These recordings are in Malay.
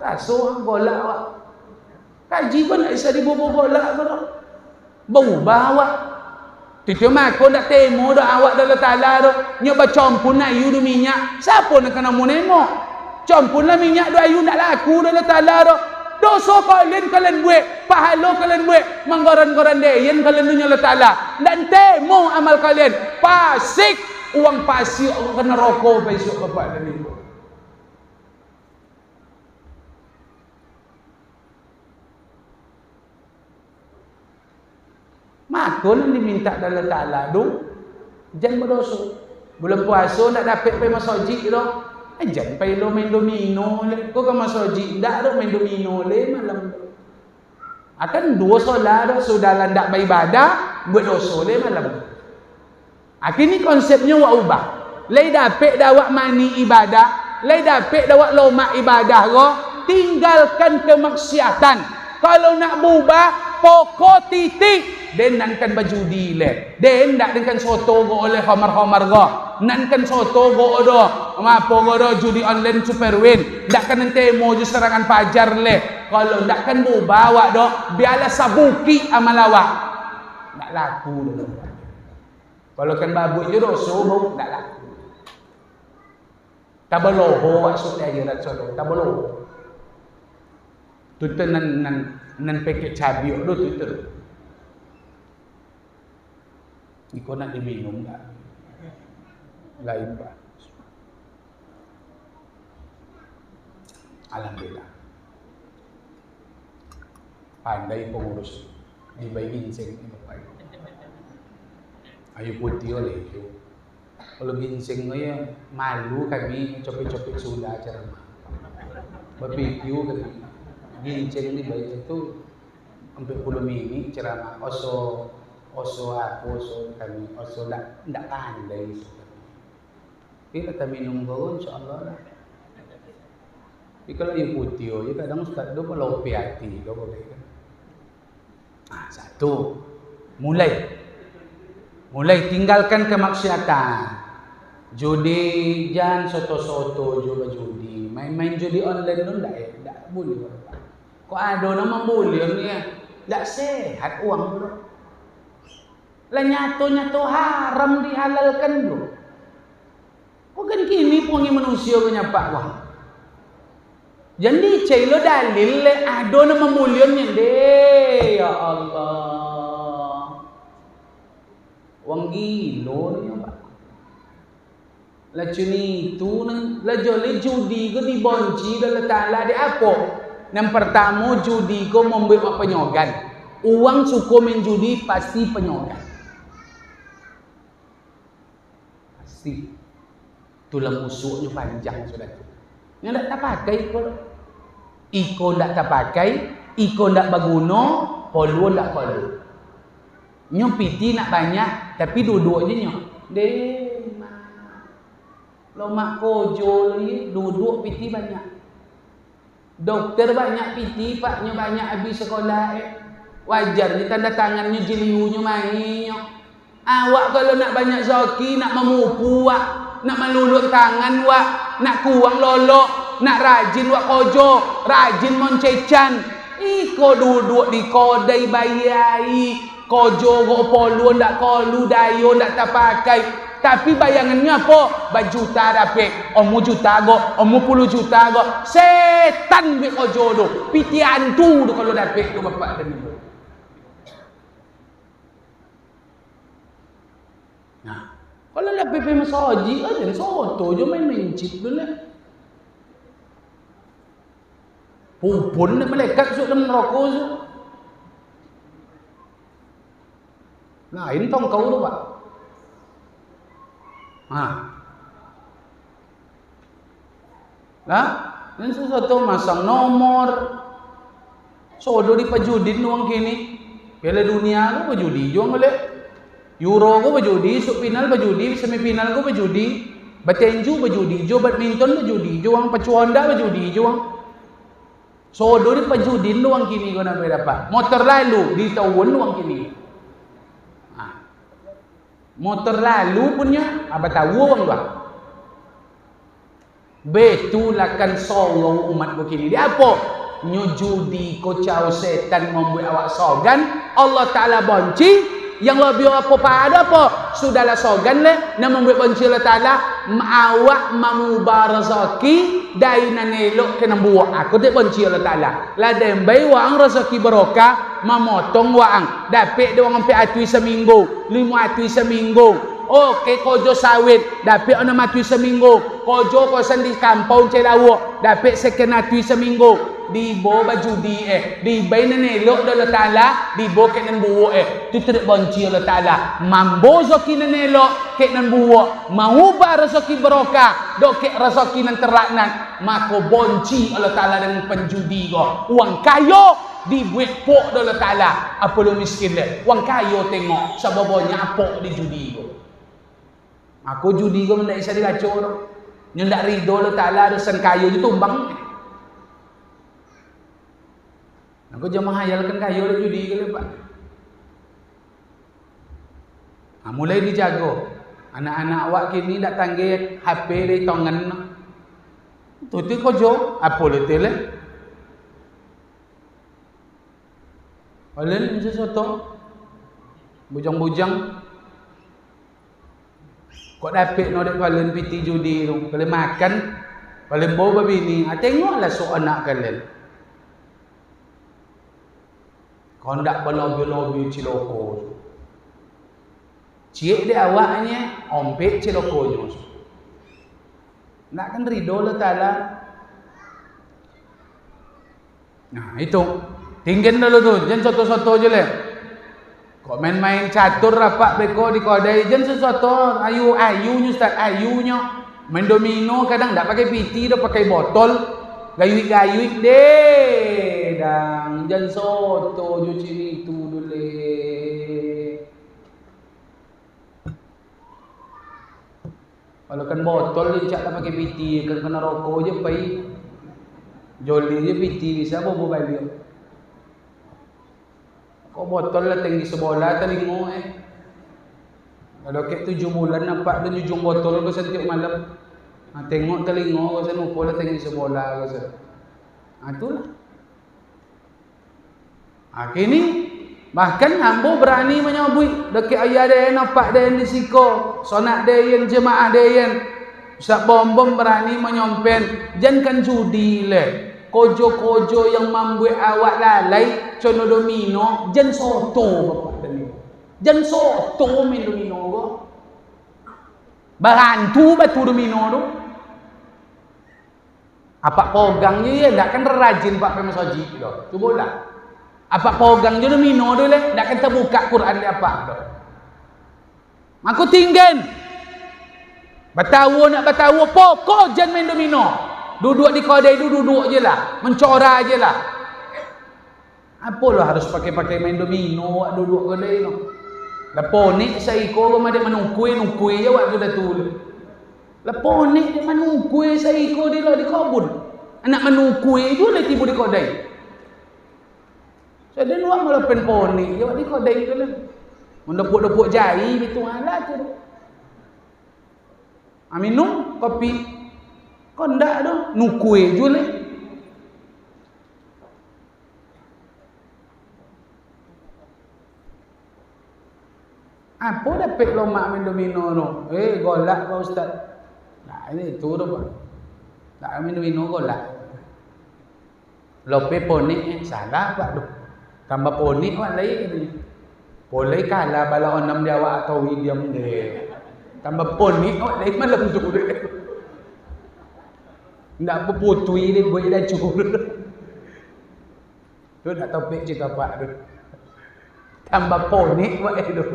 Rasa golak awak. Kaji pun nak isa dibubuh golak pun. Berubah awak. Tiada makon nak temo dah awak dalam Ta'ala tu. Nyoba campur nak ayu du minyak. Siapa nak kena mau nemo? Campur lah minyak du ayu nak laku dalam Ta'ala tu. Dosa kalian buat. Pahala kalian buat. Manggoran-goran deyen kalian dunia Allah Ta'ala. Dan temo amal kalian. Pasik. Uang pasik. Orang kena rokok besok bapak dan ibu. Makon diminta dalam Ta'ala tu jangan berdosa. Bulan puasa nak dapat pergi masjid tu, jangan pergi lo main domino le. Kau ke masjid dak tu main domino le malam tu. Akan dua solat tu sudah landak beribadah, buat dosa le malam tu. Akhirnya konsepnya wak ubah. Lai dapat dawak mani ibadah, lai dapat dawak lomak ibadah go, tinggalkan kemaksiatan. Kalau nak berubah, pokok titik. Den nankan bajudi le. Den dak dengan soto go oleh khamar-khamar go. Nankan soto go do. Mapo go do judi online super win. Dak kan ente mo ju serangan pajar le. Kalau dak kan bu bawa do biarlah sabuki amal awak. Dak laku do. Kalau kan babuk je do subuh dak laku. Tabaloho wak sut akhirat solo. Tabaloho. Tutan nan paket cabi do tutan. Kau nak diminum tak? Lain pak. Alhamdulillah. Pandai pengurus. Dibayi ginseng ni bapak. Ayu putih oleh itu. Kalau ginseng ni malu kami copik-copik sudah ceramah. Berpikiu kami. Ginseng ni bayi itu hampir 10 minit ceramah. Oso aku, oso kami, oso ndak pandai. Kita tak minum bau, insyaAllah lah. Tapi kalau yang putih, ya kadang ustaz tu kalau hati, kau boleh kan? Satu, mulai tinggalkan kemaksiatan. Judi, jangan soto-soto juga judi. Main-main judi online tu ndak boleh. Kok ada nama boleh ni ya? Ndak sehat uang tu. Lah nyato haram dihalalkan tu. Bukan kini pungi manusia punya pak wah. Jadi celo dalil le ado nama muliannya deh ya Allah. Wang gilo ni pak. Lah cuni itu lah jole judi ko dibonci dalam Ta'ala di apa? Yang pertama judi ko membuat penyogan. Uang suku menjudi pasti penyogan. Tulang usuknya panjang sudah tu. Yang tak pakai iko ndak tak pakai, iko ndak berguna, polu ndak polu. Nyo piti nak banyak tapi duduk je nyo. Lo mak kojo ni duduk piti banyak. Doktor banyak piti, paknya banyak habis sekolah Wajar ni tanda tangannya jeliunya mainnya. Awak kalau nak banyak zaki, nak memupu nak melulut tangan nak kuang lolok, nak rajin kojo, rajin moncecan. Iko duduk di kodai bayai, kojo go polu ndak kolu dayo ndak terpakai. Tapi bayangannya apa? Berjuta dapat, omu juta go, omu 10 juta go. Setan be kojo do, piti antu do kalau dapat do bapak dan ibu. Nah, kalau lah PP masjid aja soto je main cip dulu lah. Pupun nak malaikat masuk dalam neraka tu. Lain tong kau tu pak. Lah, dan sesuatu masang nomor. Sodo di pajudin uang kini. Piala dunia tu pajudi juang boleh. Euro ko berjudi, sub final berjudi, semifinal ko berjudi, batenju berjudi, jo badminton berjudi, juang pacuanda berjudi, juang. Sodo di pajudin luang kini ko na dapat. Motor lalu di tahun luang kini. Motor lalu punya apa tahu uang ba? Betulah kan sorong umat begini. Dia apa? Nyujudi kocau setan membuat awak sogan. Allah Ta'ala benci. Yang lebih apa pada apa? Sudahlah sogan le. Nak membuat benci Allah Ta'ala. Awak mengubah rezeki. Dari nak elok kena buat. Aku tak benci Allah Ta'ala. Lah dembai wang rezeki berokah. Memotong wang. Dapat dia orang ambil atui seminggu. 5 atui seminggu. Okey, kojo sawit. Dapat orang atui seminggu. Kojo kosan di kampung Celawak. Dapat second atui seminggu. Dibo baju di bayi nenelok Allah Ta'ala dibo kek nan buuk tu tidak benci Allah Ta'ala mambo rezeki nenelok kek nan buuk mengubah rezeki berokah dok kek rezeki nan teraknan maka benci Allah Ta'ala dengan penjudi go uang kayo dibuat pok Allah Ta'ala apa lu miskin le uang kayo tengok sebabnya apa di judi go aku judi go mendak isa dilacur nyendak ridho Allah Ta'ala dosan kayo ditumbang. Aku jangan menghayalkan kayu dan judi ke lepas. Mulai dijago. Anak-anak awak kini dak tanggih HP di tangan. Tu kojo apa le tele? Olen sesuatu. Bujang-bujang. Kok dapat no dek palen piti judi tu. Kalau makan palen bau babini. Tengoklah so anak kalian. Kau tak berlobi-lobi ciloko. Cik dia awaknya ompek cilokonya. Nak kan ridho Allah Ta'ala. Nah itu. Tinggalin dulu tu. Jangan soto-soto je lah. Kau main-main catur rapat beko di kodai. Jangan soto. Ayunya Ustaz. Ayunya. Main domino kadang tak pakai piti. Dah pakai botol. Gayuik-gayuik deh. Dan jangan soto cuci itu dulu. Kalau kan botol dia cak tak pakai piti, kan kena rokok je pai. Joli je piti bisa bobo balik. Kau botol lah tinggi sebola telingo Kalau kek 7 bulan nampak dia jujung botol kau setiap malam. Tengok telingo kau sana upol lah tinggi sebola kau sana. Itulah. Kini bahkan ambo berani menyambut dekat ayah dia nampak dia di siko sonak dia yang jemaah dia yang Ustaz Bom-Bom berani menyompen jangan judi le kojo-kojo yang membuat awak lalai cono domino jangan soto bapak tadi jangan soto main domino go barantu batu domino tu apa pogangnya ya tak kan rajin pak pemasoji tu cubalah apa pogang je domino tu le dak kata buka Quran dia apa tu aku tinggal batawa nak batawa pokok jangan main domino duduk di kedai duduk je lah mencora je lah apa lo harus pakai main domino duduk kedai tu leponik saiko ko madak menukui je waktu dah tu leponik dia menukui saiko dia lah di kebun anak menukui tu le tiba di kedai. Jadi luar malah penponi, jawab di kodai tu lah. Mendepuk-depuk jari betul alat tu. Minum kopi. Kau ndak tu, nukui je lah. Apa dapat lomak main domino tu? Golak Pak Ustaz. Nah, ini tu tu Pak. Tak main domino golak. Lope poni salah Pak tu. Tambah poni awak lain katanya. Boleh kalah bala onam dia awak atau diam dia. Tambah poni awak lain malam tu dia. Ndak berputui dia buat dah cur. Tu nak topik cerita Pak tu. Tambah poni awak tu.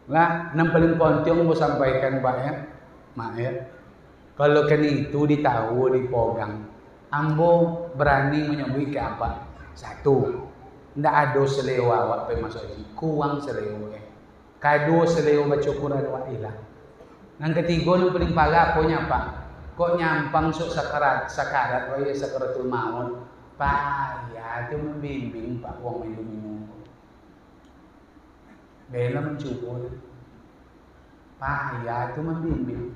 Lah, yang paling penting mau sampaikan Pak ya. Mak ya. Kalau kan itu ditahu dipogang. Ambo berani menyambut ke apa? Satu, ndak ada selewa awak pergi masuk haji, kuang selewa. Kado selewa baca Quran awak hilang. Yang ketiga yang paling parah punya apa? Kok nyampang sok sakarat waya sakaratul maut. Payah tu membimbing Pak wong main domino. Bela mencuba. Payah tu membimbing.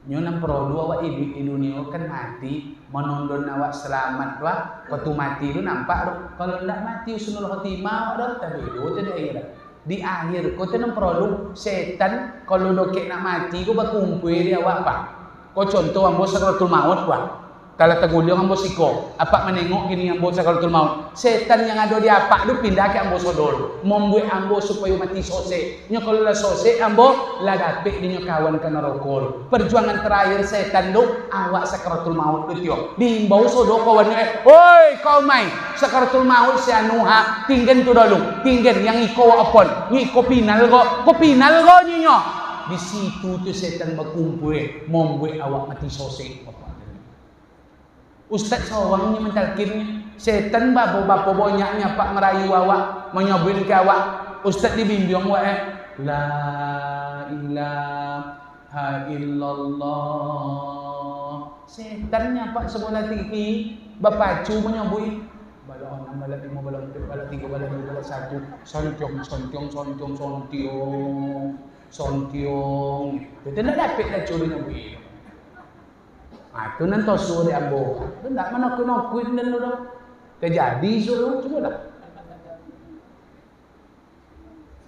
Nyo nan perlu awak hidup di dunia kan mati, menondon awak selamat doa, waktu mati tu nampak tu. Kalau ndak mati husnul khotimah awak dah tapi do tu di akhirat. Di akhir kau tu nan perlu setan kalau dokek nak mati kau berkumpul dia awak apa? Kau contoh ambo sakratul maut kuat. Kalau teguliang ambo siko, apa menengok gini ambo sakratul maut. Setan yang ada di apa tu pindah ke ambo sodor, membuat ambo supaya mati sose. Nyo kalau lah sose ambo lah dapet dinyo kawan ke neraka. Perjuangan terakhir setan tu awak sakratul maut tu tio. Diimbau sodor kawannya, "Oi kau mai, sakratul maut si anuha, tinggen tu dulu. Tinggen yang iko apon. Iko pinal ko nyo." Di situ tu setan berkumpul membuat awak mati sose. Ustaz seorang ni mentalkin setan bapa banyaknya pak merayu awak menyobin ke awak. Ustaz dibimbing awak la ilaha illallah. Setannya pak sebelah tinggi bapacu menyobui balak 6 balak 5 balak 4 balak 3 balak 2 balak 1 sontiong. Kita nak dapat dah curi nyobui. Tu nanti suruh dia ambo. Tu tak mana kuit dan tu dah. Terjadi suruh cuba dah.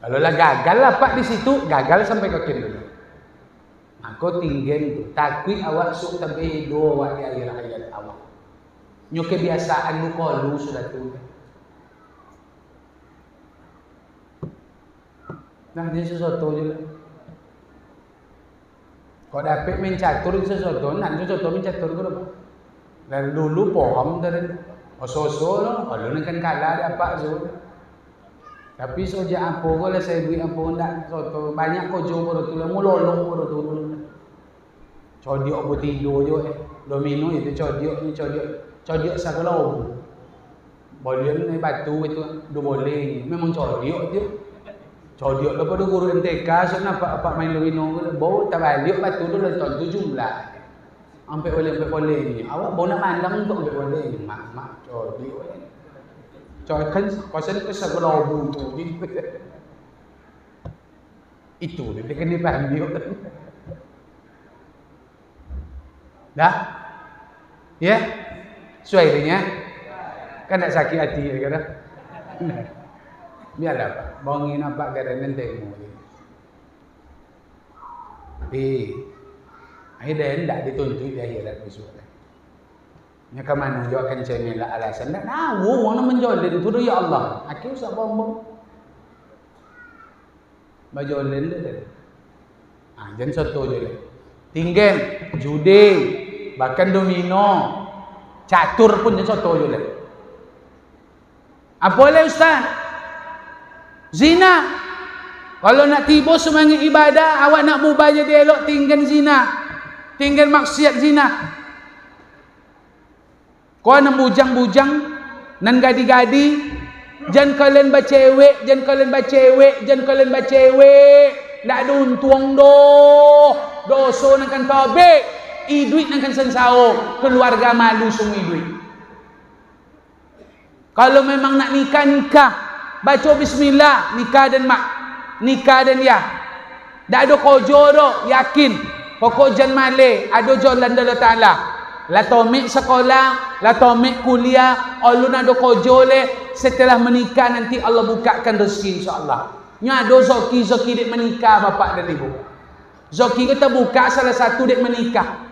Kalau lah gagal lah pak di situ, gagal sampai kaki dulu. Aku tinggal tu, takut awak sok sampai hidup awak di akhir hayat awak. Nyo kebiasaan lu kalau sudah tu. Nah dia sesuatu je lah. Kau dapat main catur sesuatu, nanti sesuatu main catur ke apa? Dan dulu pohon dari oso-oso lah, kalau nak kalah ada apa so. Tapi soja apa kau lah saya beri apa nak sesuatu banyak kau jauh baru tu lah, mulolong baru tu. Codiok buat tidur je, domino itu codiok sakelau. Boleh ni batu itu, do boleh, memang codiok je. Codiok lepas tu guru MTK so nampak apa main domino ke bau tak balik batu tu lenton tu jumlah sampai boleh ni awak bau nak mandang untuk ambil boleh ni mak codiok kan pasal ke sebelah buntu itu dia kena faham dia dah ya suaranya kan nak sakit hati kata biarlah pak, bangin apa kerana tengok ni. Tapi akhirnya hendak dituntut di akhirat besok. Nya ke mana juga akan cemela alasan tak tahu mana menjolin tu ya Allah. Aku usah bombong. Bajolin dia. Jangan satu je lah. Tinggal judi, bahkan domino, catur pun jangan satu je lah. Apa boleh ustaz? Zina. Kalau nak tiba semangat ibadah, awak nak berubah jadi elok, tinggal zina. Tinggal maksiat zina. Kau nak bujang-bujang, nan gadi-gadi, jangan kalian bercewek, tak ada untung doh. Dosa nak kan tobek, iduit nak kan sensao, keluarga malu semua iduit. Kalau memang nak nikah, baca bismillah, nikah dan mak, nikah dan ya. Tak ada kojo do, yakin. Pokok jan male, ada jalan Allah Taala. La tomik sekolah, la tomik kuliah, Allah nak ada kojo le, setelah menikah nanti Allah bukakan rezeki insya-Allah. Nya ada zoki dek menikah bapak dan ibu. Zoki kita buka salah satu dek menikah.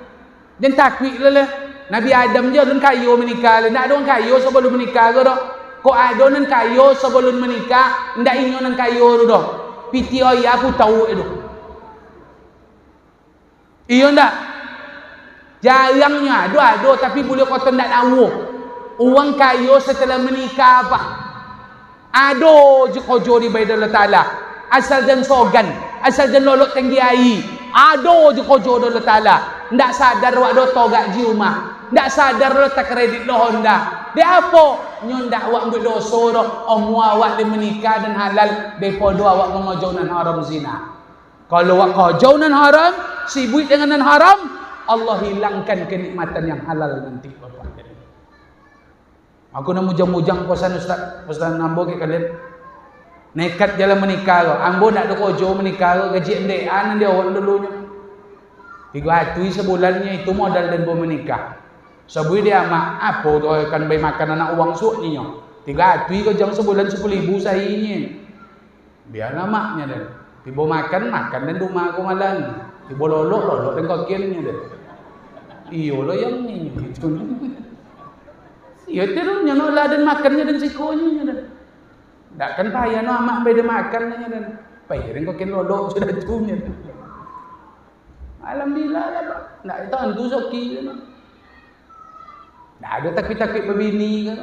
Dan takwik le. Nabi Adam je dan kayu menikah le. Tak ada orang kayu sebelum menikah ke dak? Kau ada nan kayu sebelum menikah, ndak inyo nan kayu tu dah. Piti oya aku tahu itu. Iyo ndak? Jarangnya ada tapi boleh kata ndak tahu. Uang kayu setelah menikah apa? Ado je kojo di badan Allah Taala. Asal dan sogan, asal dan lolok tinggi ai. Ado je kojo Allah Taala. Ndak sadar wak do togak ji rumah. Ndak sadar lo tak kredit lo Honda. Dia apa? Nyon dak awak ambil dosa dah. Awak dia menikah dan halal, depodo awak ngojaunan haram zina. Kalau awak ngojaunan haram, sibuk dengan nan haram, Allah hilangkan kenikmatan yang halal nanti bapak. Aku nak mujang-mujang puasan Ustaz nambo ke kalian. Nekat jalan menikah lo. Ambo nak do kojo menikah lo gaji MDA nan dia awak dulunya. 300 sebulannya itu modal dan menikah. Sebui dia mak apa tu kan bay makan anak uang suak ni nyo. 300 kau jam sebulan 10.000 sahinya. Biarlah maknya dan. Tiba makan dan rumah aku malan. Tiba lolok dan kokiannya dan. Iyo lo yang ni gitu. Iya terusnya no lah dan makannya dan sikonya dan. Tak kan payah no amak bay dia makannya dan. Payah dan kokian lolok sudah tunya. Alhamdulillah lah pak. Nak itu antu soki no. Tak ada takut-takut berbini ke.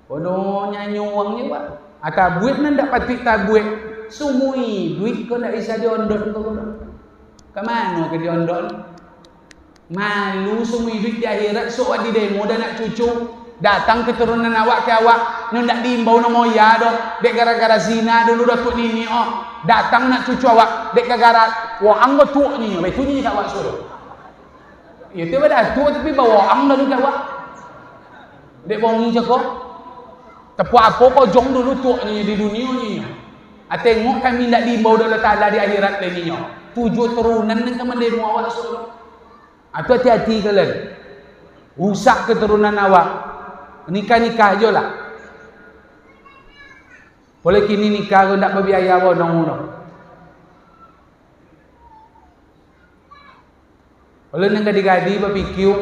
Bodoh nyanyi uangnya pak. Atau buat nak tak patut tak buat. Sumui duit kau nak bisa diondot kau. Ke mana ke diondot? Malu sumui duit di akhirat. So di demo dan nak cucu. Datang keturunan awak ke awak. Ni nak diimbau nak moya dah. Dek gara-gara zina dulu datuk nini. Oh. Datang nak cucu awak. Dek gara-gara. Wah anggo tuak ni. Baik tu ni kat awak suruh. Ya tu pada tua tapi bawa ang dulu kat awak. Dek bongi je kau. Tepu apa kau jong dulu tuak ni di dunia ni. Tengok kami nak diimbau Allah Ta'ala di akhirat ni. 7 turunan dengan mendemo awak suruh. Atau hati-hati kalian. Rusak keturunan awak. Nikah-nikah je lah. Boleh kini nikah kau tak berbiaya awak dong. Boleh nak gadi-gadi berpikir.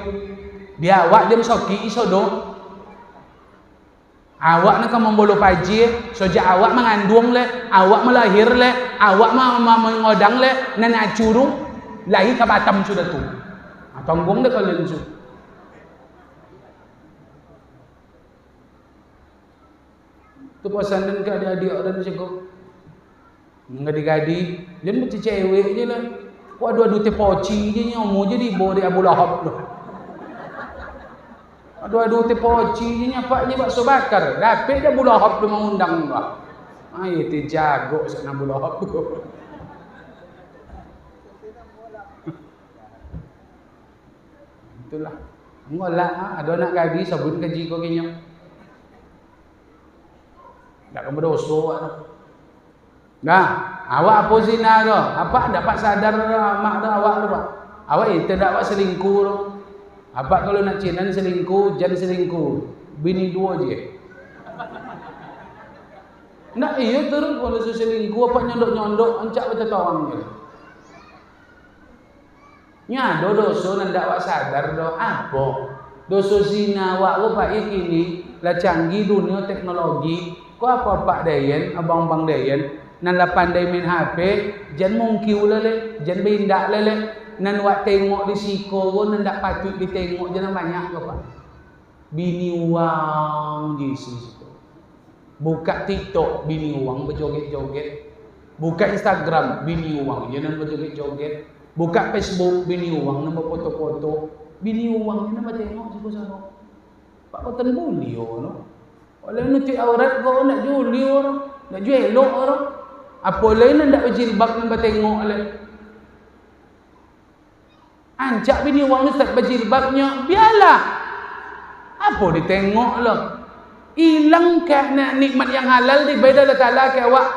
Biar awak dia mesoki isodo. Awak nak membolo pajir. Sejak awak mengandung le. Awak melahir le. Awak mengodang le. Nak curung. Lahir ke Batam sudah tu. Tanggung dah kalian tu. Tu pasan dan ke adik-adik dan macam ngadi-gadi. Dia macam cewek je lah. Aduh tepoci je nyomu je di bawah dia Abu Lahab tu. Aduh tepoci je nyapak je bakso bakar. Dapat dia Abu Lahab tu mengundang lah. Ai te jago sana Abu Lahab tu. Itulah. Ngolah ada anak gadis sabun kaji kau kinyo. Tak kamu dosa awak tu. Nah, awak apa zina tu? Apa dapat sadar mak tu awak tu pak? Awak itu tak awak selingkuh tu. Apa kalau nak cinan selingkuh, jangan selingkuh. Bini 2 je. Nak iya terus kalau selingkuh apa nyondok-nyondok ancak betul orang je. Nya dosa nan dak awak sadar do apa? Dosa zina awak ko pak kini lah canggih dunia teknologi. Ko apa pak dayen, abang-abang dayen nan la pandai main HP, jan mungkiu lele, jan bindak lele, nan wak tengok di siko ko nan dak patut ditengok jangan banyak ko pak. Bini uang di situ. Buka TikTok bini uang berjoget-joget. Buka Instagram bini uang jangan berjoget-joget. Buka Facebook bini uang nama foto-foto. Bini uang ni nama tengok siapa-siapa. Pak koten buli no. Oleh nuti aurat kau nak juli orang, nak jual orang. Apa lain nak berjilbab nak tengok le. Ancak bini uang ni tak berjilbabnya, biarlah. Apa ditengok lah. Hilangkan nikmat yang halal di beda Allah Ta'ala ke awak.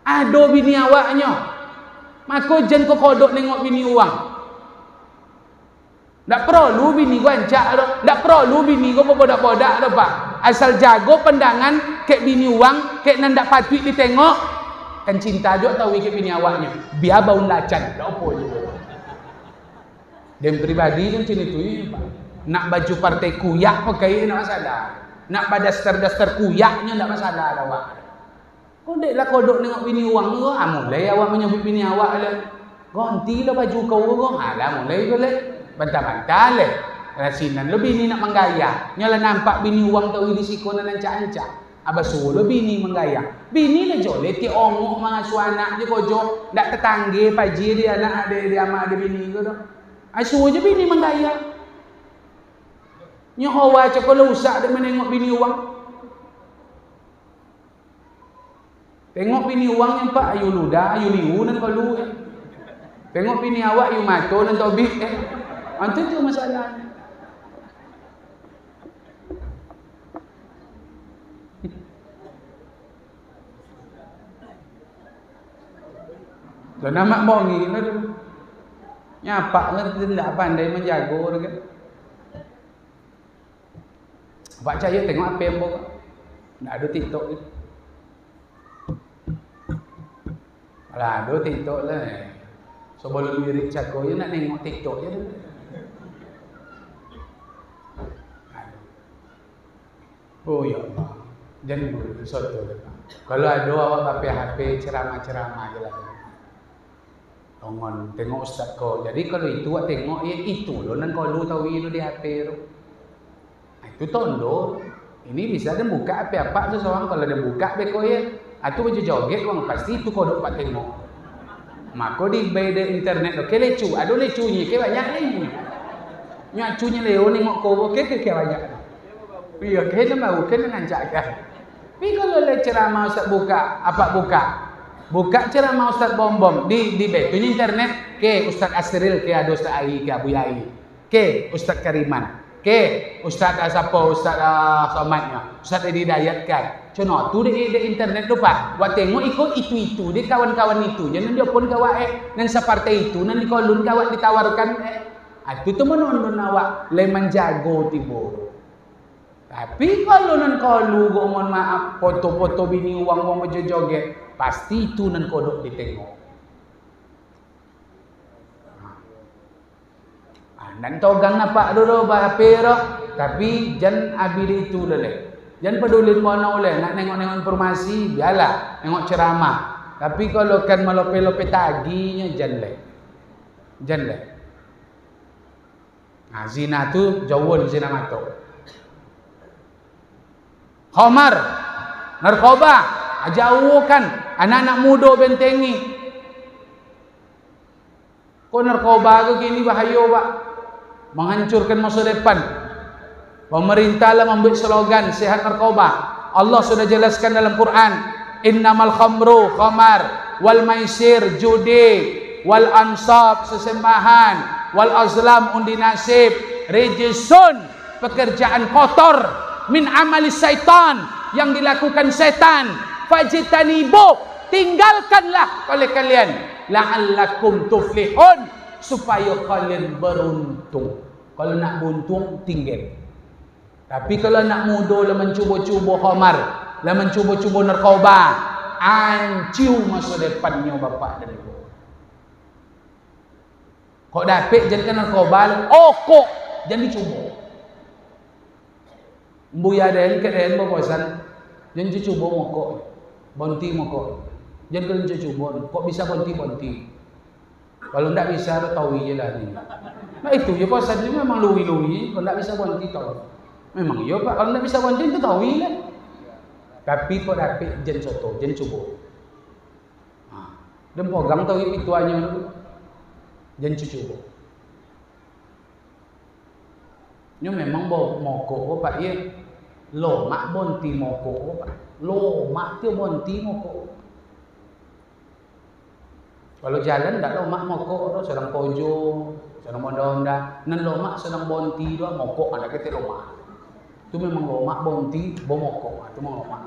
Ado bini awaknya. Maka jen kau kodok nengok bini uang. Tak perlu bini kau ancak tu. Tak perlu bini kau berbodak-bodak tu pak. Asal jago pandangan kek bini uang, kek nan tak patut ditengok. Kan cinta juga tahu kek bini awaknya. Biar bau lacan. Tak apa je. Dan pribadi kan macam itu pak. Nak baju partai kuyak pakai tak masalah. Nak pada dasar-dasar kuyaknya tak masalah awak. Kau deklah kodok tengok bini uang tu, mulai awak menyebut bini awak le. Gantilah baju kau kau. Alah mulai tu le. Bantah-bantah le. Rasinan lo bini nak menggaya. Nyala nampak bini uang tahu di siko nan ancak-ancak. Aba suruh bini menggaya. Bini le jole ti ongok mangasuh anak je kojo. Dak tetangge paji dia anak ade dia mak ade bini tu. Asuh je bini menggaya. Nyo hawa cak kalau usak dak menengok bini uang. Tengok bini uang yang pak ayu luda, ayu liu nan kalu Tengok bini awak ayu mato nan tobik Antu tu masalahnya. Dan nama bongi Nyapak kan tidak pandai menjaga kan. Pak Cahyo tengok apa yang bawa. Tidak ada TikTok ni. Kalau ada TikTok lah. Sebelum lirik cakap je nak tengok TikTok je. Oh ya Allah. Jangan dulu soto. Kalau ada awak pakai HP ceramah-ceramah je lah. Tongon tengok ustaz kau. Jadi kalau itu awak tengok ya itu loh nan kau lu tahu itu di HP tu. Itu tondo. Ini bisa dia buka apa-apa tu seorang kalau dia buka beko ya. Atu baju joget wang pasti itu kau dapat tengok. Maka di beda internet okey lecu. Ada lecunya ke banyak ni. Nyacunya leo nengok kau okey ke banyak. Iya, kena mau kena ngancakkan. Tapi kalau le ceramah ustaz buka, apa buka? Buka ceramah ustaz bom-bom di betunya internet ke Ustaz Asril ke ada Ustaz Ai ke Abu Yai. Ke Ustaz Kariman. Ke Ustaz siapa Ustaz Somatnya. Ustaz Edi Dayat kan. Cono tu di internet tu pak. Wa tengok ikut itu dia kawan-kawan itu. Jangan dia pun kawan nan separtai itu nan dikolun kawan ditawarkan itu tu menonton awak le menjago tibo. Tapi kalau nan kalu go mohon maaf foto-foto bini uang berjoget pasti itu nan kodok ditengok. Nan togang napa dulu bah pero tapi jan abide itu lele. Jan peduli mana oleh nak nengok-nengok informasi biarlah nengok ceramah. Tapi kalau kan melope-lope taginya jan le. Jan le. Nah, zina tu jauh zina matok. Khamar, narkoba, jauhkan anak-anak muda bentengi. Kok narkoba ke gini bahaya pak, menghancurkan masa depan. Pemerintah lah membuat slogan sehat narkoba. Allah sudah jelaskan dalam Quran, innamal khamru khamar, wal maisir judi, wal ansab sesembahan, wal azlam undi nasib, rejisun pekerjaan kotor. Min amali syaitan yang dilakukan setan fajtanibu tinggalkanlah oleh kalian la'allakum tuflihun supaya kalian beruntung. Kalau nak beruntung tinggal. Tapi kalau nak muda lah mencuba-cuba khamar, lah mencuba-cuba narkoba, anciu masa depannya bapak dan ibu. Kok dapat jadikan narkoba, kok jangan dicuba. Buya den ke den bosan jangan cuba mokok bonti mokok jangan cuba kok bisa bonti kalau ndak bisa tahu je lah ni nah itu je bosan ni memang lui kalau ndak bisa bonti tahu memang iya pak kalau ndak bisa bonti itu tahu lah tapi kok dapat jangan soto jangan cuba dan pegang tahu itu hanya jangan cuba ni memang mokok pak ye lo mak bonti moko lo mak tu bonti moko kalau jalan ndak lo mak moko tu sedang pojo sedang mondonda nan lo mak sedang bonti do moko ada kete lo mak tu memang lo mak bonti bo moko tu memang lo mak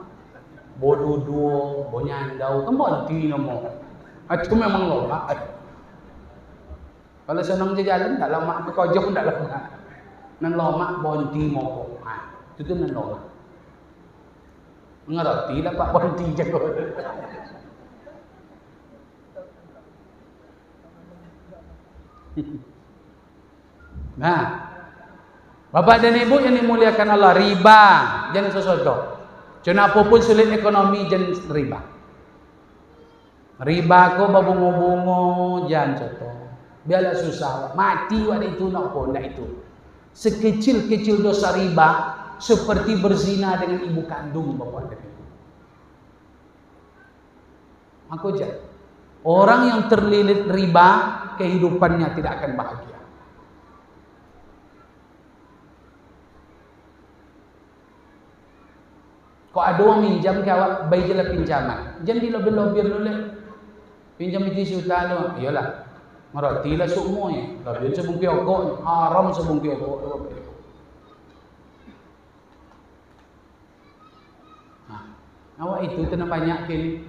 bo duduo bo nyandau kan bonti nomo itu memang lo mak kalau senang jalan ndak lo mak kojok ndak lo mak nan lo mak bonti moko itu nan nolak. Ngerti lah Pak bonti jago. Nah, Bapak dan Ibu yang dimuliakan Allah, riba jangan sesuatu. Cuma apapun sulit ekonomi jangan riba. Riba ko babungo-bungo jangan sesuatu. Biarlah susah, mati waktu itu nak pun dah itu. Sekecil-kecil dosa riba seperti berzina dengan ibu kandung bapak dan ibu. Aku jawab, orang yang terlilit riba kehidupannya tidak akan bahagia. Kok ada orang minjam ke awak, baik je lah pinjaman. Jangan dilobir-lobir dulu. Pinjam itu juta tu, iyalah. Merati lah semuanya. Lobir sebungki okok, haram sebungki okok. Awak itu kena banyak kali.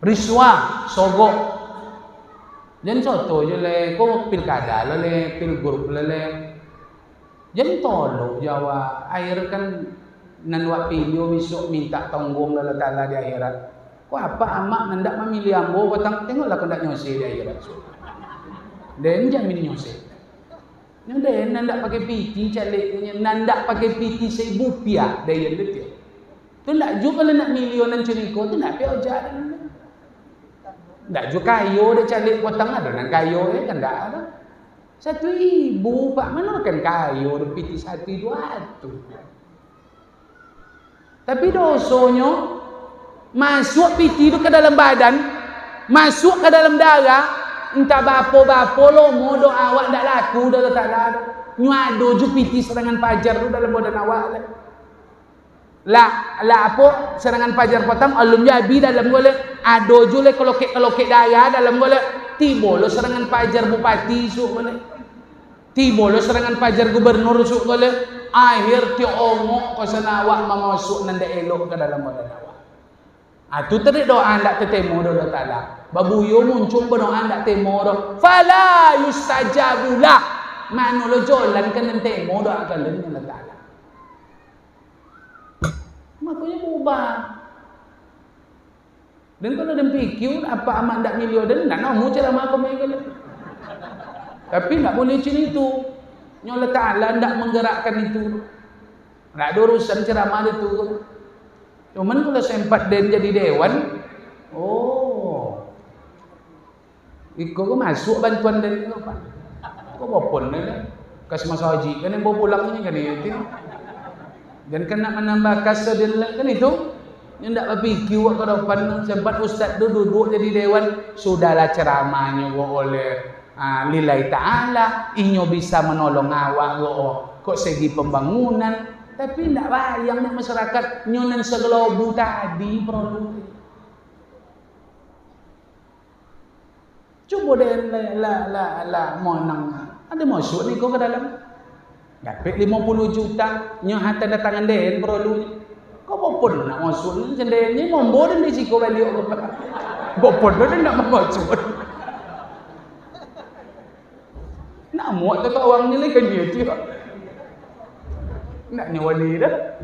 Riswah, sogok. Jangan contoh je le, kau pilkada le, pilgub le. Jangan tolong jawab. Air kan nanwak pilio besok minta tanggung Allah Ta'ala di akhirat. Kau apa amak nandak memilih ambo batang tengoklah kau nak nyose di akhirat. Dan jangan milih nyose. Dan nandak pakai piti caliknya, nandak pakai piti seribu piak daya dia. Tu nak juga kalau nak milionan ceriko tu nak piak ojak. Tak juga kayu dia calik potong ada nak kayu kan tak ada. 1,000 Pak mana kan kayu dia piti 1-200. Tapi dosanya masuk piti itu ke dalam badan, masuk ke dalam darah, entah bapa lomo do awak tak laku dah tak ada. Nyuado ju piti serangan pajar tu dalam badan awak lah. Lah apa serangan pajar potong alum jabi dalam golek ado jule kelokek daya dalam golek tibolo serangan pajar bupati su golek tibolo serangan pajar gubernur su golek akhir ti ongok ko sanawak mamasuk nanda elok ke dalam badan awak. Tu tadi doa ndak tetemo do taala babuyo muncul berdoa ndak temo do fala yustajabulah manulo jolan kan temo doa kalen Allah taala. Makanya ubah. Dan kalau dia fikir apa amat tak milio dan nak mau ceramah kau main. Tapi tak boleh macam itu. Allah Ta'ala tak menggerakkan itu. Tak ada urusan ceramah itu. Cuman kalau sempat dan jadi dewan, ikut kau masuk bantuan dari itu apa? Kau bopon ni, kasih masa haji kan yang bawa pulang ni kan itu. Dan kena menambah kasar dia kan itu. Yang tak berfikir ke depan sempat ustaz tu duduk jadi dewan, sudahlah ceramahnya oleh lillahi ta'ala, inyo bisa menolong awak kok segi pembangunan, tapi tak bayang ni masyarakat nyonan segelobu tadi perlu. Cuba dia lah monang. Ada masuk ni kau ke dalam. Dapat 50 juta nyo hantar datangan den perlu. Kau pun nak masuk ni den ni mombo den di siko balik kau. Bopon dia nak masuk. Nak muat tu orang ni lagi kan dia tu. Nak ni wali dah.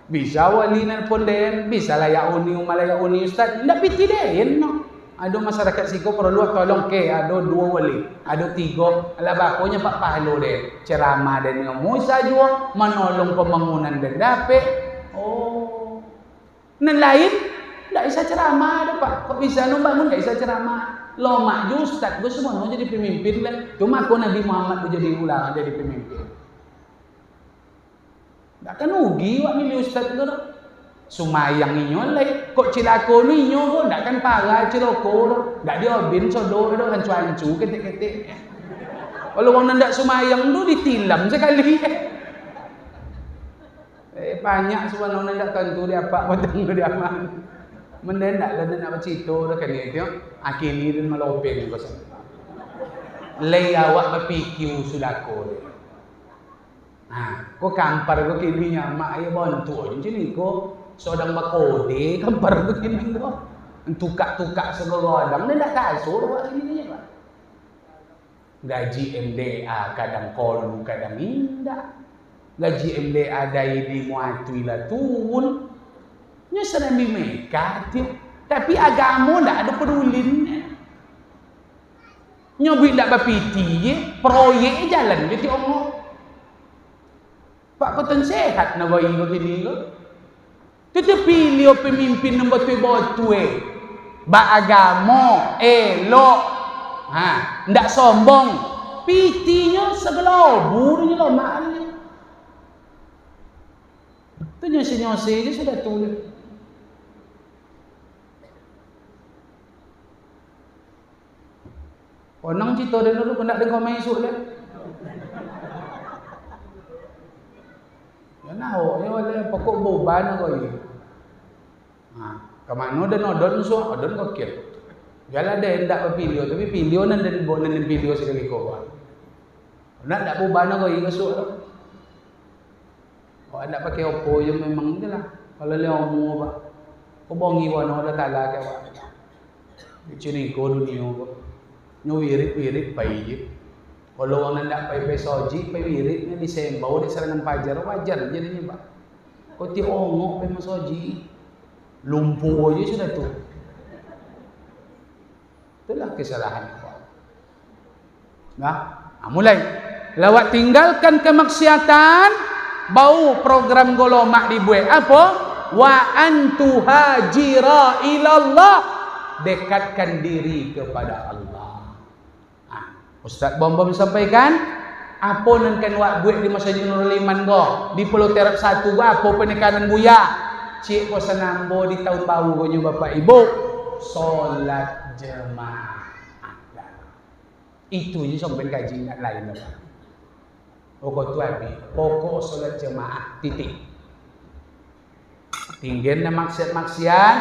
Bisa wali nelpon den, bisa layak uni layak uni ustaz. Ndak piti den no. Ada masyarakat siko perlu tolong ke, ada 2 wali, ada 3, ala bakonya Pak Pahlo deh. Ceramah dan ngomong saja menolong pembangunan dan dapat. Nan lain tak bisa ceramah ada Pak. Kok bisa bangun tak bisa ceramah. Lomak ju ustaz gue semua mau jadi pemimpin lah. Cuma aku Nabi Muhammad tu jadi ulang jadi pemimpin. Tak kan rugi wak milih ustaz tu. Sumayang inyo lai kok cilako ni inyo ko ndak kan parah ciloko ndak dia bin sodor do hancu-hancu ketik-ketik. Kalau wong ndak sumayang tu ditilam sekali. Banyak sebenarnya ndak tentu dia apa batang dia aman. Menden ndak lah nak bercita dah kan dia akhirnya dia melopeng ko sana. Lai awak berfikir sudako. Kau kampar kau kirinya mak ayah bantu macam ni kau sedang bakode kampar begini tu. Tukak-tukak segorodang dia tak kasur buat ini Pak. Gaji MDA kadang kolu kadang indah. Gaji MDA dari di muatui lah turun. Nya sedang dimekat tapi agama tak ada pedulin. Nyobik tak berpiti proyek jalan dia omong. Pak Koton sehat nak bagi begini ke? Kita pilih pemimpin nombor tu ba agama elok ndak sombong pitinya segelobu ni lo maknya tu nyose dia sudah tulis onang cita dia dulu nak dengar main esok dia ya naho ya wala pokok boban ko ini kamano dan odon so odon ko kir gala ada hendak berpilio tapi pilio nan dan bonan dan pilio sekali ko nak dak boban ko ini so kalau anda pakai Oppo yang memang itulah kalau le omo ba Ko bongi wano Allah Taala ke awak. Ciri ko dunia ko. Nyo wirid pai je. Kalau orang nak pai soji, pai wirid ni disembau di serangan fajar wajar jadinya Pak. Ko ti ongok pai soji. Lumpuh aja sudah tu. Itulah kesalahan Pak. Nah, mulai lawat tinggalkan kemaksiatan, bau program golomak dibuat apa? Wa antuhajira ilallah, dekatkan diri kepada Allah. Ustaz Bom sampaikan, apa nan kan wak buat di Masjid Nurul Iman go, di Pulau Terap 1 apa penekanan buya? Cik ko sanambo di tahun baru go nyo Bapak Ibu, solat jemaah. Itu je sampai kaji nak lain apa. Pokok tu habis. Pokok solat jemaah titik. Tinggal na maksiat.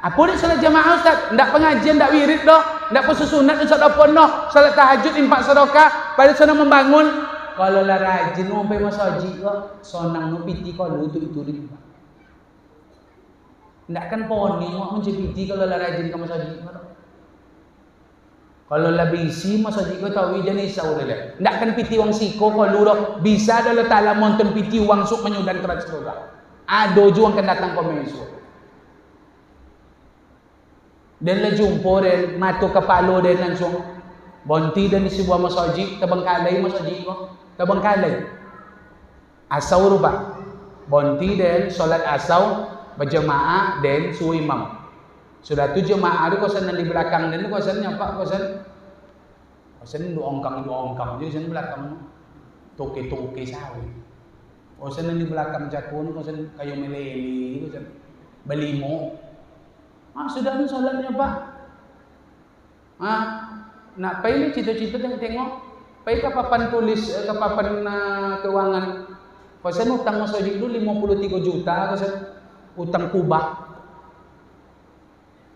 Apa ni solat jemaah Ustaz? Ndak pengajian, ndak wirid doh, ndak pesusunat Ustaz apa noh. Solat tahajud impak sedekah, pada sana membangun. Kalau lah rajin sampai masjid kok, sonang no piti kalau itu ri. Ndak kan poni mau menjepiti kalau lah rajin ke masjid. Kalau lah bisi masjid kau tahu jenis saudara. Ndak kan piti wang siko kalau dah bisa dalam Taala monton piti wang suk menyudan keras surga. Ado juang kan datang komensu. Dan la jumpa dan matu kepala dan langsung bonti dan di sebuah masjid terbengkalai masjid kau. Terbengkalai. Asau rupa. Bonti dan solat asau berjemaah dan suhu imam. Sudah tu jemaah tu kosan di belakang dan kosan nyapa kosan dua ongkang je kosan belakang toke sawi. Kosan di belakang jakun kosan kayu meleli kosan belimo. Sudah tu solatnya Pak. Nak pai ni cita-cita tengok. Pai ke papan tulis ke papan keuangan. Kosan utang masjid dulu 53 juta kosan utang kubah.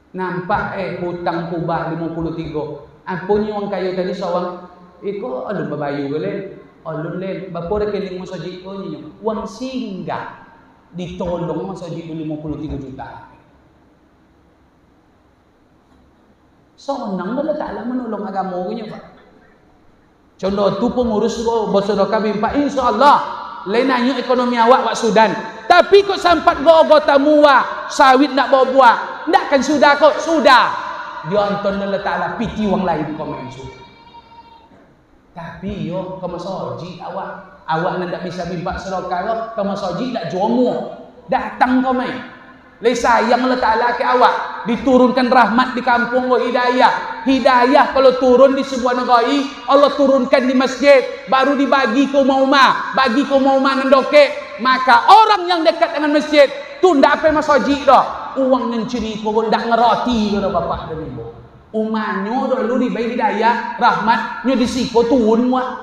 Nampak hutang kubah 53. Apa ni orang kaya tadi sawang iko alun babayu galen. Alun len bapa rekening masjid ko ni wang singgah ditolong masjid 53 juta. Sonang Allah Taala menolong agama ko Pak. Contoh tu pengurus bos sedekah bimpa insyaallah lain nanya ekonomi awak Sudan. Tapi kok sampat go tamua sawit nak bawa buah. Ndak kan sudah kok, sudah. Dionton Allah Taala piti wang lain komen su. Tapi yo ke masjid awak ndak bisa bimpak sedekah kok ke masjid dak jomo. Datang kau mai. Lai sayang Allah Taala ke awak, diturunkan rahmat di kampung ko hidayah. Hidayah kalau turun di sebuah negara, Allah turunkan di masjid, baru dibagi ke rumah, bagi ke rumah nendoke. Maka orang yang dekat dengan masjid tu ndak apa masjid dah. Uang yang ciri ko ndak ngeroti ko bapak dan ibu. Umanyo dulu dibagi hidayah, rahmat nyo disiko turun wa.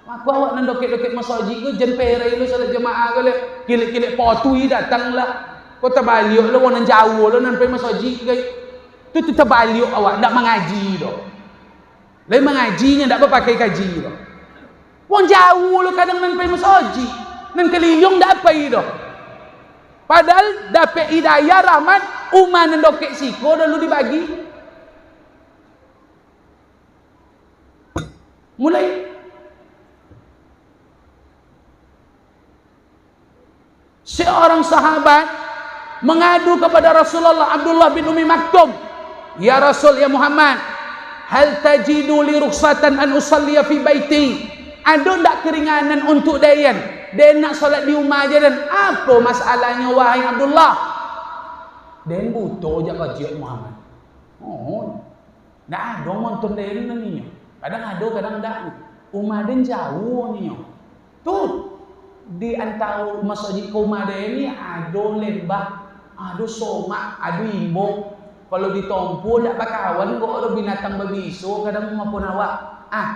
Maka awak nendoke-doke masjid ko jen pere lu salat jemaah ko le. Kilik-kilik potui datanglah. Kau terbalik lah orang jauh lah nampai masjid guys. Tu terbalik awak ndak mengaji dah. Lain mengajinya ndak berpakai kaji dah. Orang jauh lah kadang nampai masjid. Nan keliyong ndak apa dah. Padahal dapat hidayah rahmat umat nan dokek siko dulu dibagi. Mulai seorang sahabat mengadu kepada Rasulullah Abdullah bin Umi Maktum, ya Rasul ya Muhammad, hal tajidu li rukhsatan an usalliya fi baiti? Ada ndak keringanan untuk dayan nak solat di rumah aja dan apa masalahnya wahai Abdullah? Den butuh je kaji Muhammad. Oh, ndak ada monton dayan ni. Kadang ada kadang ndak. Rumah den jauh ni. Tu di antara masjid rumah den ni ada lembah, ada somak, ada imbong. Kalau ditompo tak bakawan kok ada binatang bebiso kadang maupun awak.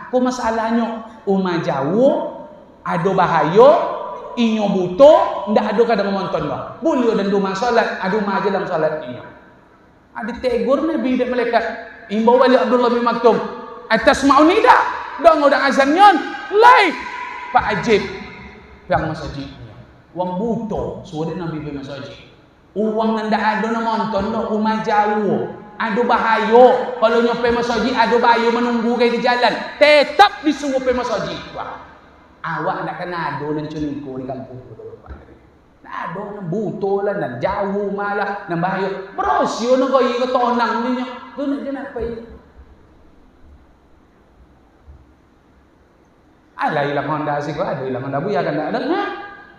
Kok masalahnya umah jauh, ada bahaya, inyo butuh, ndak ada kadang menonton bah. Boleh dan rumah solat, ada rumah aja dalam solat inyo. Ada tegur Nabi dan malaikat. Imbau wali Abdullah bin Maktum. Atas ma'uni dak? Dong udah azan nyon. Lai. Pak Ajib. Yang masjid. Wang butuh, suara Nabi bin masjid. Uang nanda ada nak nonton dah rumah jauh. Ada bahaya. Kalau nyampai masjid ada bahaya menunggu ke jalan. Tetap disuruh pergi masjid. Wah. Awak nak kena ada nan cuniku di kampung tu. Nak ada nan butuh lah nan jauh malah nan bahaya. Berosio nak kau ke tonang ni. Tu nak dia nak pergi. Alah hilang Honda sih kau ada hilang Honda buya kan tak ada. Ha?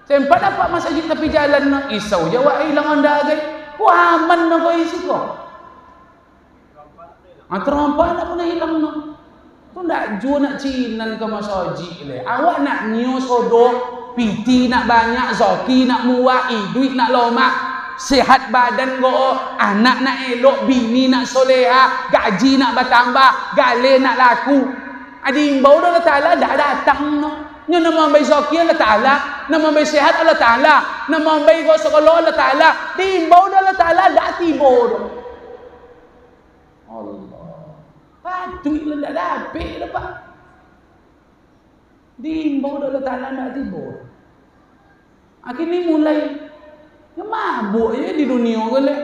Sempat dapat masjid tepi jalan nak isau jawab hilang Honda ke. Wah aman nak kau isi kau. Terompak nak pernah hilang nak. Tu nak jual nak cinan ke masjid le. Awak nak nyus odok, piti nak banyak, zoki nak muai, duit nak lomak, sehat badan go, anak nak elok, bini nak soleha, gaji nak bertambah, gale nak laku. Ada imbau Allah Ta'ala dah datang no. Nya nama baik zoki Allah Ta'ala, nama baik sehat Allah Ta'ala, nama baik go sekolah Allah Ta'ala. Diimbau Allah Ta'ala dah tiba dah. Allah. Duit lah tak dapat dapat. Diimbau Allah Ta'ala nak tiba. Akhirnya mulai mabuk je di dunia ke le.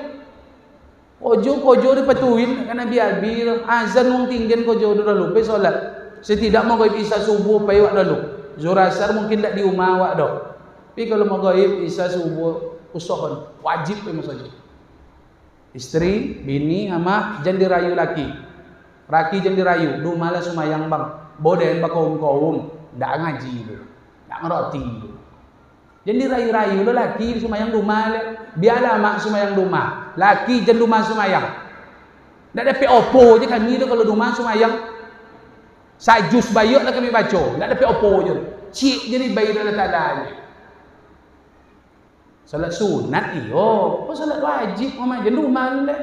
Kojo dipatuin kan habis-habis azan wong tinggian kojo dulu pergi solat. Setidak mau gaib isya subuh pergi wak dulu. Zuhur asar mungkin tak di rumah awak dah. Tapi kalau mau gaib isya subuh usahakan wajib pergi masjid. Isteri, bini, ama jangan dirayu laki. Laki jangan dirayu, du malah sumayang bang. Boden bakaum-kaum, ndak ngaji tu. Ndak ngerti tu. Jangan dirayu-rayu lo laki sumayang rumah le. Biarlah mak sumayang rumah. Laki jangan rumah sumayang. Ndak dapat opo je kami tu kalau rumah sumayang. Sajus bayuk lah kami baca. Ndak dapat opo je. Cik je ni bayi Allah Ta'ala je. Salat sunat iyo. Apa salat wajib mama jangan rumah le.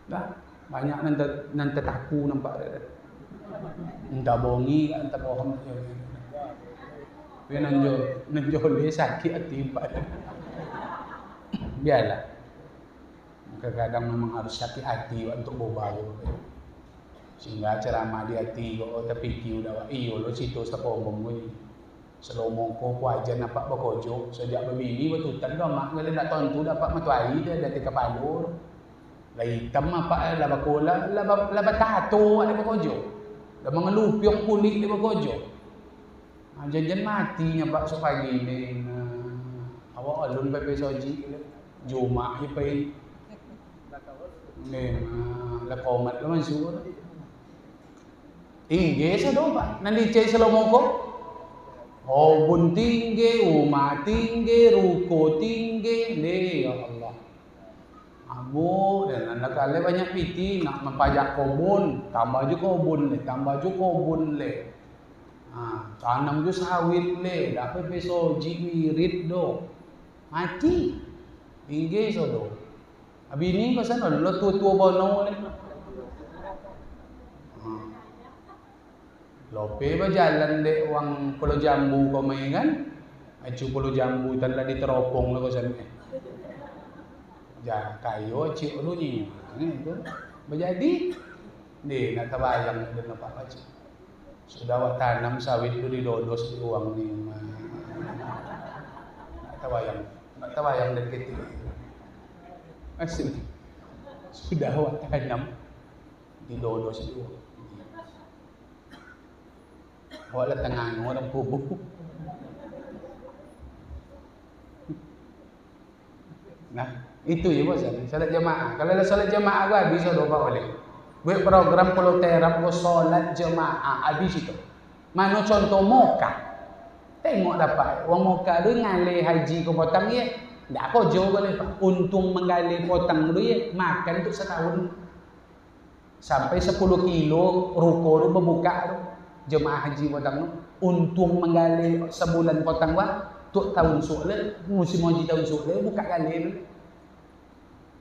Dah banyak nanti taku nampak dia. Entah bongi kan entah bohong. Dia nanjol dia sakit hati empat. Biarlah. Kadang-kadang memang harus sakit hati untuk berbaru. Sehingga ceramah di hati kau tapi kiu dah iyo lo situ sepomong ni. Selama kau aja nampak berkojo sejak berbini betutan dah mak kalau nak tontu dapat matuai dia dari kepala. Lah hitam apa lah bakola lah batato ada berkojo. Lah mengelupiok kulit dia berkojo. Jangan matinya pak sok pagi ni. Awak alun pai soji Jumat ni pai. Lah komat lah mansur. Tinggi sa do pak. Nanti cai selomoko. Oh bun tinggi, rumah tinggi, ruko tinggi. Le ya Allah. Abu dan anak kali banyak piti nak mempajak kebun, tambah je kebun le. Tanam je sawit le, dapat pesoji wirid do. Mati. Tinggi so do. Abi ni kau sana lo tua bono le. Lope berjalan dek wang Pulau Jambu kau main kan? Acu Pulau Jambu tanlah diteropong lah kau sana. Ja kayu cik dulu ni tu berjadi ni nak terbayang dia nampak macam sudah awak tanam sawit tu di dodos di uang ni nak terbayang dan ketik asli sudah awak tanam di dodos di uang awak lah tengah orang pubu nah itu je bos, salat jemaah. Kalau salat jemaah gua habis dah boleh. Buat program poloterap gua salat jemaah habis itu. Mana contoh Moka? Tengok dapat wong Moka tu ngalih haji ke potang ye. Ndak kojo boleh pak. Untung menggalih potang dulu ye, makan untuk setahun. Sampai 10 kilo ruko tu berbuka tu. Jemaah haji potang tu. Untung menggalih sebulan potang gua. Tuk tahun suhle, musim haji tahun suhle buka galih tu.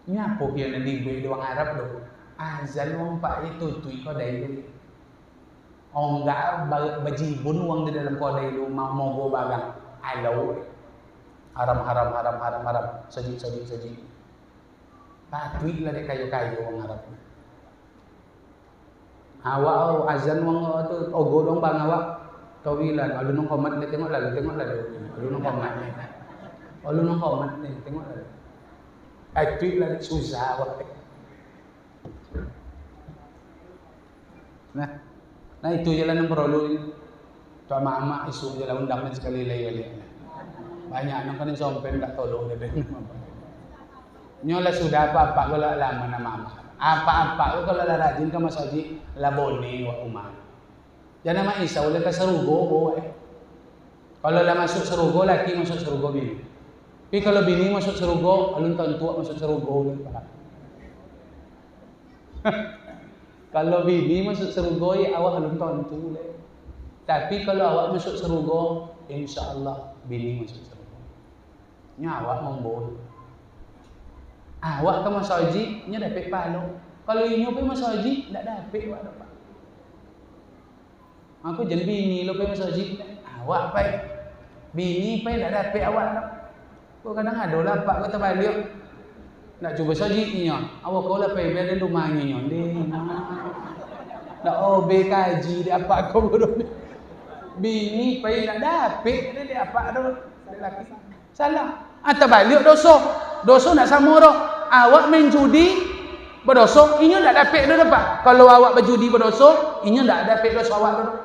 Ni apa dia nak dibeli di orang Arab tu? Azan orang pak itu tu kodai tu. Orang enggak bajibun uang di dalam kodai tu mau go barang. Alau. Haram. Saji. Patuih lah dia kayu-kayu orang Arab. Awak azan wong tu ogo dong bang awak. Kawilan, alunong komat ni tengok lalu. Alunong komat ni. Alunong komat ni tengok lalu. Aktif lah susah awak. Nah itu jalan yang perlu ini. Tua mak isu jalan undang sekali lagi. Banyak nak kan sompen tak tolong dia. Nyolah sudah apa-apa kalau lama nama mama. Apa-apa kalau lah rajin ke Mas Haji lah boni wa umah. Jangan nama Isa boleh ke serugo Kalau lah masuk serugo laki masuk serugo bini. Tapi kalau bini masuk serugo, alun tahun tua masuk serugo Kalau bini masuk serugo ya awak alun tahun tua. Tapi kalau awak masuk serugo, insya-Allah bini masuk serugo. Nya awak membol. Awak ke Mas Haji, nya dapat palo. Kalau inyo pergi Mas Haji, tak dapat awak dapat. Aku jadi bini lo pergi Mas Haji, awak pergi. Bini pergi tak dapat awak dah. Kau kadang ada lah pak kata balik. Nak cuba Haji inyo. Awak kau lah pergi biar rumahnya inyo. Nak obe kaji dia apa kau bodoh. Bini pergi tak dapat dia apa dah. Lelaki. Salah. Atau balik dosa nak sama dah. Awak main judi berdosa, inyo tak dapat dah dapat. Kalau awak berjudi berdosa, inyo tak dapat dosa awak dah.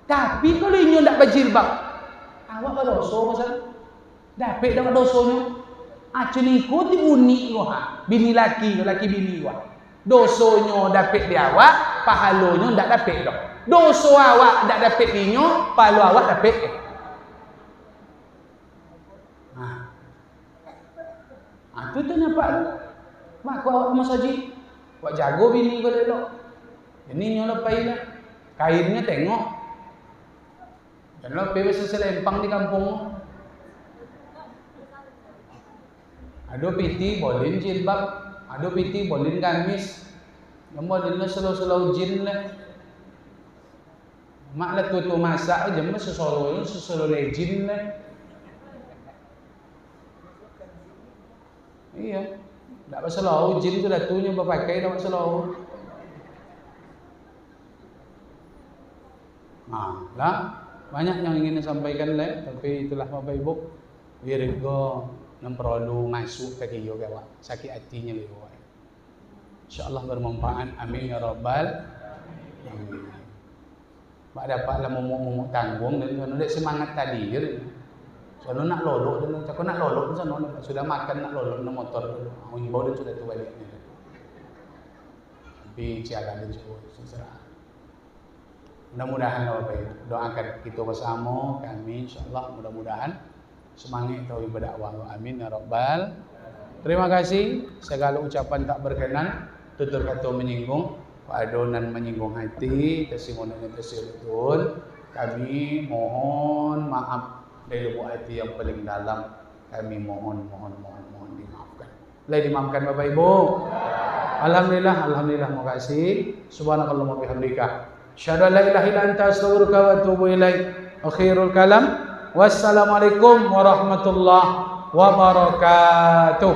Tapi kalau inyo tak berjilbab, awak berdosa pasal dapat dah dosanya. Acun ikut bunyi ko ha. Bini laki bini ko. Dosanya dapat di awak, pahalanya tak dapat dah. Dosa awak tak dapat inyo, pahala awak dapat. Itu tu nampak tu. Mak kau awak Mas Haji. Awak jago bini kau elok. Ini nyo lepai lah. Kainnya tengok. Dan lepai selempang di kampung. Ada piti bolin jilbab, ada piti bolin gamis. Yang bolin lah selau-selau jin lah. Mak lah tu masak aja mah sesuatu jin lah. Iya, tak masalah. Jin tu datunya berpakai, tak masalah. Lah banyak yang ingin disampaikan lah, tapi itulah Bapak Ibu. Wirgo yang perlu masuk ke dia awak, sakit hatinya lewat. InsyaAllah bermanfaat. Amin ya Rabbal. Amin. Mak dapatlah momok-momok tanggung dan ada semangat tadi je. Soalnya nak lolok dan cakap nak lolok pun sana sudah makan nak lolok nak motor dulu. Imbau dia sudah tu balik ni. Tapi jalan dia cukup seserah. Mudah-mudahan Bapak Ibu doakan kita bersama kami insya-Allah mudah-mudahan semangat tahu berdakwah. Amin ya Rabbal. Terima kasih. Segala ucapan tak berkenan, tutur kata menyinggung, adonan menyinggung hati, tersinggung dengan tersilutul. Kami mohon maaf dari lubuk hati yang paling dalam. Kami mohon dimaafkan. Boleh dimaafkan Bapak Ibu. Alhamdulillah, terima kasih. Subhanakallahumma bihamdika asyhadu an la ilaha illa anta astaghfiruka wa atubu ilaik. Akhirul kalam. Wassalamualaikum warahmatullahi wabarakatuh.